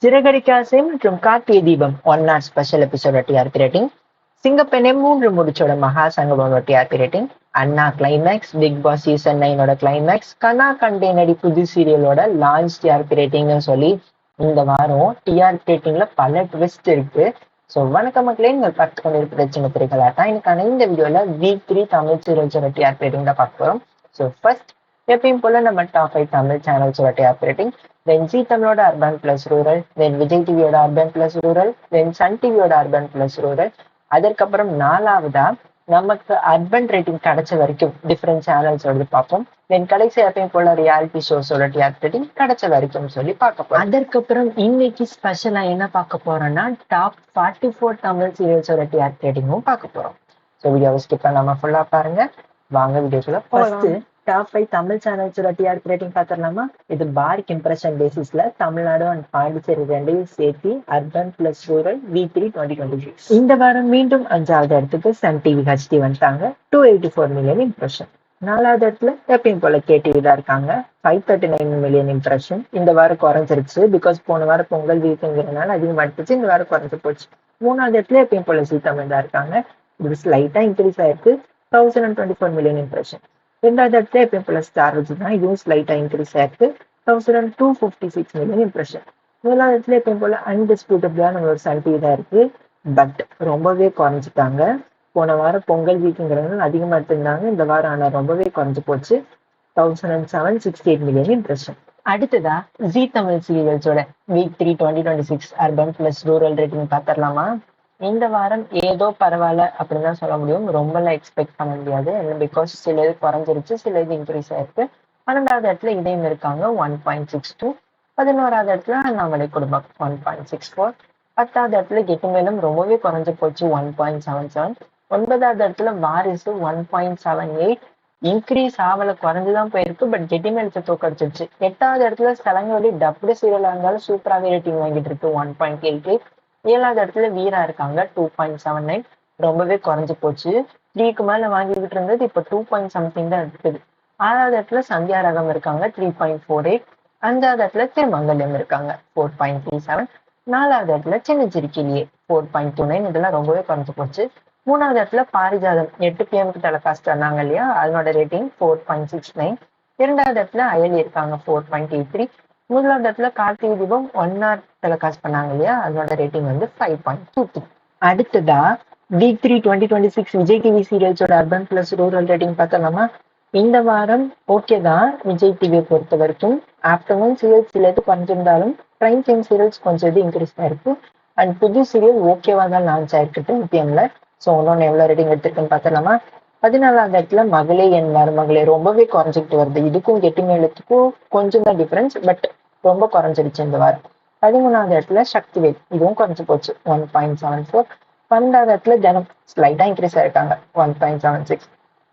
சிறகடிக்க ஆசை மற்றும் கார்த்திகை தீபம் ஒன் நாட் ஸ்பெஷல் எபிசோட டிஆர்பி ரேட்டிங், சிங்கப்பெண்ணை மூன்று முடிச்சோட மகா சங்கமோட டிஆர்பி ரேட்டிங், அண்ணா கிளைமேக்ஸ், பிக் பாஸ் சீசன் 9ஓட கிளைமேக்ஸ், கனா கண்டே நடி புது சீரியலோட லான்ச் டிஆர்பி ரேட்டிங்னு சொல்லி இந்த வாரம் டிஆர்பி ரேட்டிங்ல பல ட்விஸ்ட் இருக்கு. ஸோ வணக்க மக்களே, நீங்கள் பார்த்து கொண்டு இருக்கிற சின்ன திரைகளாட்டா இன்னைக்கான இந்த வீடியோல வீக் 3 தமிழ் சீரியல்ஸோட டிஆர்பி ரேட்டிங் தான் பார்க்க போறோம். ஸோ ஃபர்ஸ்ட் எப்பயும் போல நம்ம டாப் 5 தமிழ் சேனல்ஸோட டிஆர்பி ரேட்டிங், தென் ஜி தமிழோட அர்பன் பிளஸ் ரூரல், தென் விஜய் டிவியோட அர்பன் பிளஸ் ரூரல், தென் சன் டிவியோட அர்பன் பிளஸ் ரூரல். அதற்கப்புறம் நாலாவதா நமக்கு அர்பன் ரேட்டிங் கிடைச்ச வரைக்கும் டிஃப்ரெண்ட் சேனல்ஸோட பார்ப்போம். தென் கடைசி எப்பயும் போல ரியாலிட்டி ஷோஸோட டிஆர்பி ரேட்டிங் கிடைச்ச வரைக்கும் சொல்லி பார்க்க போறோம். அதற்கப்புறம் இன்னைக்கு ஸ்பெஷலா என்ன பார்க்க போறோம்னா டாப் 44 தமிழ் சீரியல்ஸோட டிஆர்பி ரேட்டிங்கும் பார்க்க போறோம். ஸோ வீடியோவை ஸ்கிப் பண்ணாம ஃபுல்லா பாருங்க. வாங்க வீடியோக்குள்ள ஃபர்ஸ்ட் டாப் 5 தமிழ் சேனல்ஸோட டிஆர்பி ரேட்டிங் பார்த்துடலாமா? இது பாரிக் இம்ப்ரெஷன் பேசிஸ்ல தமிழ்நாடு அண்ட் பாண்டிச்சேரி ரெண்டையும் சேர்த்து அர்பன் பிளஸ் ரூரல் V3 2026 இந்த வாரம் மீண்டும் 5வது இடத்துக்கு சன் டிவி ஹெச்டி வந்துட்டாங்க. 284 மில்லியன் இம்ப்ரெஷன். 4வது இடத்துல எப்பயும் போல கேடிவி தான் இருக்காங்க. 539 மில்லியன் இம்ப்ரெஷன். இந்த வாரம் குறைஞ்சிருச்சு, பிகாஸ் போன வாரம் பொங்கல் வீக்குங்கிறதுனால அதிகமாக எடுத்துச்சு, இந்த வாரம் குறைஞ்சு போச்சு. 3வது இடத்துல எப்பயும் போல ஜீ தமிழ் தான் இருக்காங்க. இது ஸ்லைட்டா இன்க்ரீஸ் ஆயிருக்கு. 1024 மில்லியன் இம்ப்ரெஷன். 2வது இடத்துல எப்பயும் போல ஸ்டார் விஜய் தான், இதுவும் ஸ்லைட்டா இன்க்ரீஸ் ஆயிருக்கு. 1256 மில்லியன் இம்ப்ரெஷன். 1வது இடத்துல எப்பயும் போல அன்டிஸ்பியூட்டபிளா நம்மளோட சன் டிவி தான் இருக்கு, பட் ரொம்பவே குறைஞ்சிட்டாங்க. போன வாரம் பொங்கல் வீக்குங்கிறதுனால அதிகமா எடுத்திருந்தாங்க, இந்த வாரம் ஆனா ரொம்பவே குறைஞ்சு போச்சு. 1768 மில்லியன் இம்ப்ரெஷன். அடுத்ததா ஜி தமிழ் சீரியல்ஸோட week 3 2026 urban plus rural rating பார்த்துடலாமா? இந்த வாரம் ஏதோ பரவாயில்ல அப்படின்னு தான் சொல்ல முடியும், ரொம்பலாம் எக்ஸ்பெக்ட் பண்ண முடியாது. பிகாஸ் சில இது குறைஞ்சிருச்சு, சில இது இன்க்ரீஸ் ஆயிருக்கு. 12வது இடத்துல இதையும் இருக்காங்க 1.62. 11வது இடத்துல நம்மளை குடும்பம் 1.64. 10வது இடத்துல கெட்டுமேலும் ரொம்பவே குறைஞ்சு போச்சு 1.77. 9வது இடத்துல வாரிசு 1.78. இன்க்ரீஸ் ஆவல குறைஞ்சுதான் போயிருக்கு, பட் கெட்டிமேல்ஸை தோக்கடிச்சிருச்சு. 8வது இடத்துல சலங்கோடி டப்டு சீரியலா இருந்தாலும் சூப்பராகவே ரேட்டிங் வாங்கிட்டு இருக்கு 1.88. 7வது இடத்துல வீரா இருக்காங்க 2.79. ரொம்பவே குறைஞ்சு போச்சு. 3க்கு மேல வாங்கிக்கிட்டு இருந்தது இப்ப 2 சம்திங் தான் இருக்குது. 6வது இடத்துல சந்தியா ரகம் இருக்காங்க 3.48. 5வது இடத்துல திருமங்கல்யம் இருக்காங்க 4.37. 4வது இடத்துல சின்ன சிரிக்கிலியே 4.29. இதெல்லாம் ரொம்பவே குறைஞ்சு போச்சு. 3வது இடத்துல பாரிஜாதம் 8 PM டெலிகாஸ்ட் பண்ணாங்க இல்லையா, அதனோட ரேட்டிங் 4.69. 2வது இடத்துல அயலி இருக்காங்க 4.83. 1வது இடத்துல கார்த்திகை தீபம் 1 hour டெலிகாஸ்ட் பண்ணாங்க இல்லையா, அதனோட ரேட்டிங் வந்து 5.23. அடுத்ததா வீக் 3 2026 விஜய் டிவி சீரியல்ஸோட அர்பன் பிளஸ் ரூரல் ரேட்டிங் பார்த்தோம்னா இந்த வாரம் ஓகே தான். விஜய் டிவியை பொறுத்த வரைக்கும் ஆஃப்டர்நூன் சீரியல்ஸ் சில இது குறைஞ்சிருந்தாலும் பிரைம் டைம் சீரியல்ஸ் கொஞ்சம் இது இன்க்ரீஸ் ஆயிருக்கு. அண்ட் புது சீரியல் ஓகேவா தான் லான்ச் ஆயிருக்கு 10 PM. ஸோ இன்னொன்று எவ்வளோ ரேட்டிங் எடுத்திருக்குன்னு பார்த்தோம்னா 14வது இடத்துல மகளே என் மருமகளே ரொம்பவே குறைஞ்சிக்கிட்டு வருது. இதுக்கும் கெட்டிமேலுக்கும் கொஞ்சம் தான் டிஃபரன்ஸ், பட் ரொம்ப குறைஞ்சிருச்சு இந்த வாரம். 13வது இடத்துல சக்திவேல், இதுவும் குறைஞ்சு போச்சு 1.74. 12வது இடத்துல ஜனம் ஸ்லைட்டா இன்க்ரீஸ் ஆயிருக்காங்க 1.76.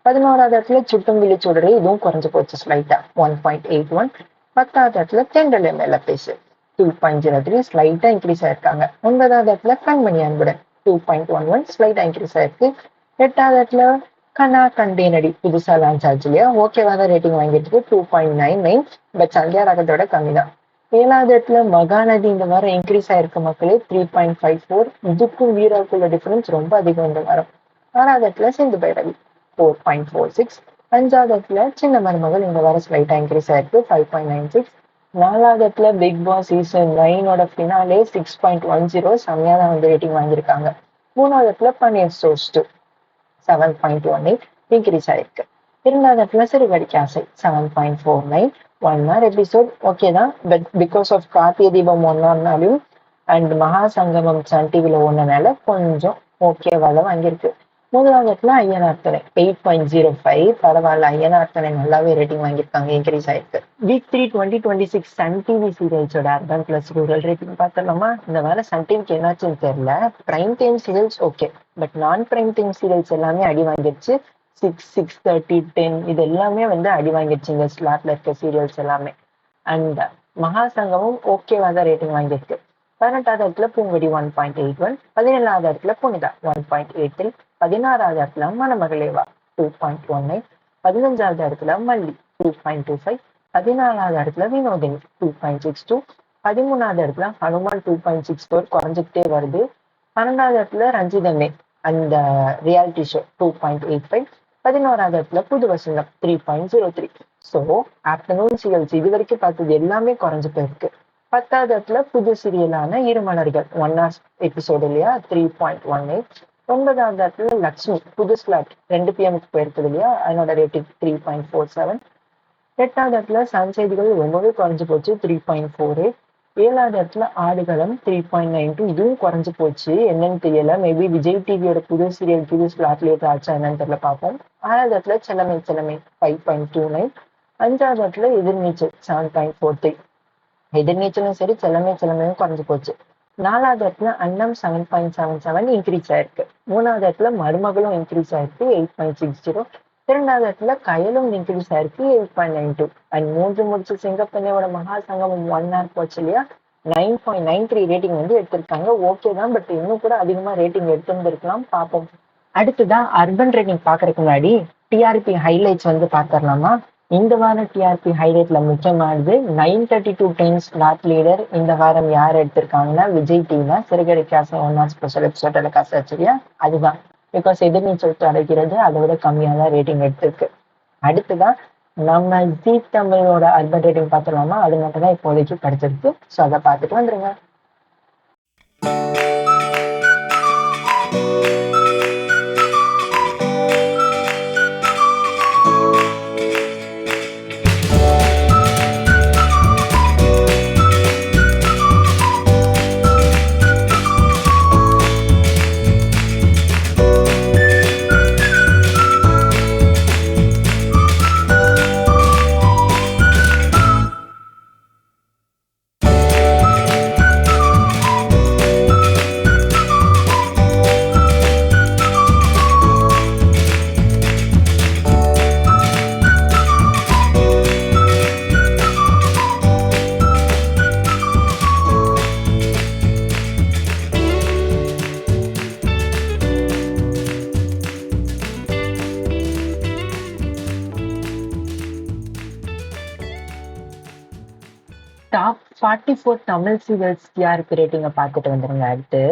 11வது இடத்துல சுட்டும் விழிச்சுடரே, இதுவும் குறைஞ்சு போச்சு ஸ்லைட்டா 1.81. 10வது இடத்துல தெண்டல் மேல பேசு 2.03 ஸ்லைட்டா இன்க்ரீஸ் ஆயிருக்காங்க. 9வது இடத்துல கண்மணி அன்புடன் 2.11 ஸ்லைட்டா இன்க்ரீஸ் ஆயிருக்கு. 8வது இடத்துல கனா கண்டே நடி புதுசா லான்ச் ஆச்சு இல்லையா, ஓகேவா தான் ரேட்டிங் வாங்கிட்டு 2.99. பட் சந்தியா ரகத்தோட கம்மி தான். 7வது இடத்துல மகாநதி இந்த வாரம் இன்க்ரீஸ் ஆயிருக்கு மக்களே 3.54. இதுக்கும் வீராவுக்குள்ள டிஃபரன்ஸ் ரொம்ப அதிகம் இந்த வாரம். 6வது இடத்துல சிந்து பைரவி 4.46. 5வது இடத்துல சின்ன மருமகள் இந்த வாரம் ஸ்லைட்டா இன்க்ரீஸ் ஆயிருக்கு 5.96. 4வது இடத்துல பிக் பாஸ் சீசன் 9ஓட ஃபினாலே 6.10 செம்மையா தான் வந்து ரேட்டிங் வாங்கியிருக்காங்க. 3வது இடத்துல பன்னீர் ஸ்டோர்ஸ் 2 7.18 இன்க்ரீஸ் ஆயிருக்கு. 2வது இடத்துல சிறுகடிக்க ஆசை 7.49. 1 hour எபிசோட் ஓகே தான், but because of Karthigai Deepam 1 hourனாலையும் and மகா சங்கமம் சன் டிவில ஒன்னனால கொஞ்சம் ஓகேவா தான் வாங்கியிருக்கு. 3வது இடத்துல ஐயனார் துணை 8.05. பரவாயில்ல, ஐயனார் துணை நல்லாவே ரேட்டிங் வாங்கியிருக்காங்க, இன்க்ரீஸ் ஆயிருக்கு. வீக் 3 2026 சன் டிவி சீரியல்ஸோட அர்பன் பிளஸ் ரூரல் ரேட்டிங் பார்த்தோம்னா இந்த வாரம் சன் டிவிக்கு என்னாச்சுன்னு தெரியல. Prime time serials okay, but non prime time serials எல்லாமே அடி வாங்கிடுச்சு. 6, 6:30, 10 இது எல்லாமே வந்து அடி வாங்கிடுச்சு இந்த ஸ்லாட்ல இருக்க சீரியல்ஸ் எல்லாமே. அண்ட் மகா சங்கமும் ஓகேவா தான் ரேட்டிங் வாங்கியிருக்கு. 18வது இடத்துல பூங்கொடி 1.81. 17வது இடத்துல புனிதா 1.83. 16வது இடத்துல மணமகளேவா 2.19. 15வது இடத்துல மல்லி 2.25. 14வது இடத்துல வினோதினி 2.62. 13வது இடத்துல ஹனுமான் 2.64 குறைஞ்சிக்கிட்டே வருது. 12வது இடத்துல ரஞ்சிதமே அந்த ரியாலிட்டி ஷோ 2.85. 11வது இடத்துல புது வசந்தம் 3.03. ஸோ ஆஃப்டர்நூன் சீரியல்ஸ் இது வரைக்கும் பார்த்தது எல்லாமே குறைஞ்சு போயிருக்கு. 10வது இடத்துல புது சீரியலான இருமலர்கள் 1 hour எபிசோடு இல்லையா 3.18. 9வது இடத்துல லக்ஷ்மி புது ஸ்லாட் 2 PM போயிருக்குது இல்லையா, அதனோட ரேட்டிங் 3.47. 8வது இடத்துல சன்செய்திகள் ரொம்பவே குறைஞ்சு போச்சு 3.48. 7வது இடத்துல ஆடுகளம் 3.92. இதுவும் குறைஞ்சு போச்சு, என்னன்னு தெரியல. மேபி விஜய் டிவியோட புது சீரியல் புது ஸ்லாட்லேயே ஆச்சா என்னன்னு தெரியல, பார்ப்போம். 6வது இடத்துல செல்லமை செல்லமை 5.29. 5வது இடத்துல எதிர்நீச்சல் 7.43. எதிர்நீச்சலும் சரி செல்லமை செல்லமையும் குறைஞ்சு போச்சு. 4வது இடத்துல அன்னம் 7.77 இன்க்ரீஸ் ஆயிருக்கு. 3வது இடத்துல மருமகளும் இன்க்ரீஸ் ஆயிருக்கு 8.60. 2வது இடத்துல கயலும் இன்க்ரீஸ் ஆயிருக்கு 8.92. அண்ட் 3 முடிச்சு சிங்கப்பெண்ணையோட மகா சங்கமம் 1 hour போச்சு இல்லையா, 9.93 ரேட்டிங் வந்து எடுத்திருக்காங்க. ஓகே தான், பட் இன்னும் கூட அதிகமா ரேட்டிங் எடுத்திருந்திருக்கலாம், பார்ப்போம். அடுத்துதான் அர்பன் ரேட்டிங் பாக்குறதுக்கு முன்னாடி டிஆர்பி ஹைலைட்ஸ் வந்து பாத்திரலாமா. இந்த வாரம் டிஆர்பி ஹைலைட்ல முக்கியமானது 932 டைம்ஸ் ஸ்லாட் லீடர் இந்த வாரம் யார் எடுத்திருக்காங்கன்னா விஜய் டிவி தான். சிறுகடை ஆசை 1 hour ஸ்பெஷல் எபிசோட காசு வச்சிருக்கியா, அதுதான். பிகாஸ் எதிர்நீச்சல் தொடர்கிறது அதை விட கம்மியா தான் ரேட்டிங் எடுத்திருக்கு. அடுத்துதான் நம்ம ஜீ தமிழோட அர்பன் ரேட்டிங் பார்த்துலாமா, அது மட்டும் தான் இப்போதைக்கு கிடைச்சிருக்கு. ஸோ அதை பார்த்துட்டு வந்துருங்க. டாப் 44 தமிழ் சீரியல்ஸ் டிஆர்பி ரேட்டிங்கை பார்த்துட்டு வந்துருங்க. அடுத்து